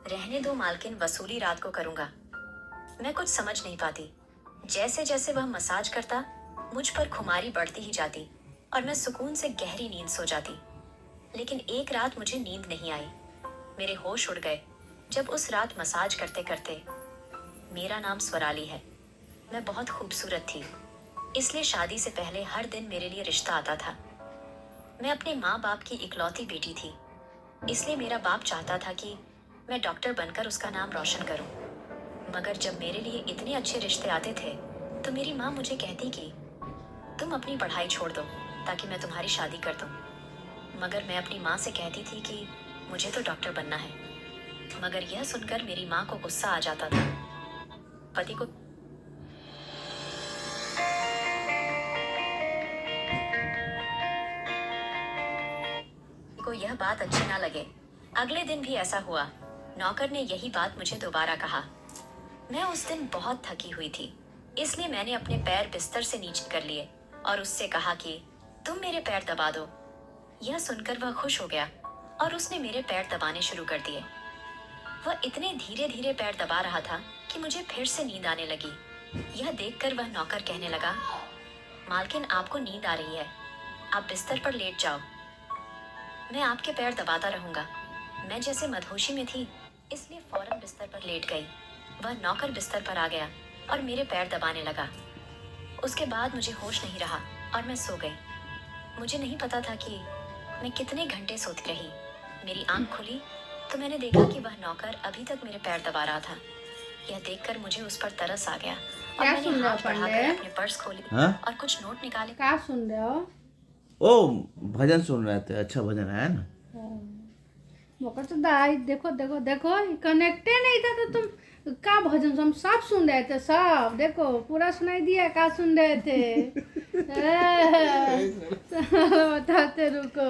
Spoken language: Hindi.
रहने दो मालकिन, वसूली रात को करूंगा। मैं कुछ समझ नहीं पाती। जैसे जैसे वह मसाज करता, मुझ पर खुमारी बढ़ती ही जाती और मैं सुकून से गहरी नींद सो जाती। लेकिन एक रात मुझे नींद नहीं आई। मेरे होश उड़ गए जब उस रात मसाज करते करते। मेरा नाम स्वराली है। मैं बहुत खूबसूरत थी, इसलिए शादी से पहले हर दिन मेरे लिए रिश्ता आता था। मैं अपने माँ बाप की इकलौती बेटी थी, इसलिए मेरा बाप चाहता था कि मैं डॉक्टर बनकर उसका नाम रोशन करूं। मगर जब मेरे लिए इतने अच्छे रिश्ते आते थे तो मेरी माँ मुझे कहती कि तुम अपनी पढ़ाई छोड़ दो ताकि मैं तुम्हारी शादी कर दूं। मगर मैं अपनी माँ से कहती थी कि मुझे तो डॉक्टर बनना है। मगर यह सुनकर मेरी माँ को गुस्सा आ जाता था। पति को यह बात अच्छी ना लगे। अगले दिन भी ऐसा हुआ। नौकर ने यही बात मुझे दोबारा कहा। मैं उस दिन बहुत थकी हुई थी, इसलिए मैंने अपने पैर बिस्तर से नीचे कर लिए और उससे कहा कि तुम मेरे पैर दबा दो। यह सुनकर वह खुश हो गया और उसने मेरे पैर दबाने शुरू कर दिए। वह इतने धीरे धीरे पैर दबा रहा था कि मुझे फिर से नींद आने लगी। यह देखकर वह नौकर कहने लगा, मालकिन आपको नींद आ रही है, आप बिस्तर पर लेट जाओ, मैं आपके पैर दबाता रहूंगा। मैं जैसे मदहोशी में थी, इसलिए फौरन बिस्तर पर लेट गई। वह नौकर बिस्तर पर आ गया और मेरे पैर दबाने लगा। उसके बाद मुझे होश नहीं रहा और मैं सो गई। मुझे नहीं पता था कि मैं कितने घंटे सोती रही। मेरी आंख खुली तो मैंने देखा कि वह नौकर अभी तक मेरे पैर दबा रहा था। यह देखकर मुझे उस पर तरस आ गया और क्या सुन मैंने रहे हो हाथ बढ़ाकर पंडित? अपने पर्स खोली हाँ? और कुछ नोट निकाले। क्या सुन रहे हो? ओ, भजन सुन रहे थे। अच्छा भजन है ना। मौका तो दाई, देखो देखो देखो, कनेक्टे नहीं था तो तुम क्या भजन हम सब सुन रहे थे। सब देखो पूरा सुनाई दिया क्या सुन रहे थे। बताते रुको।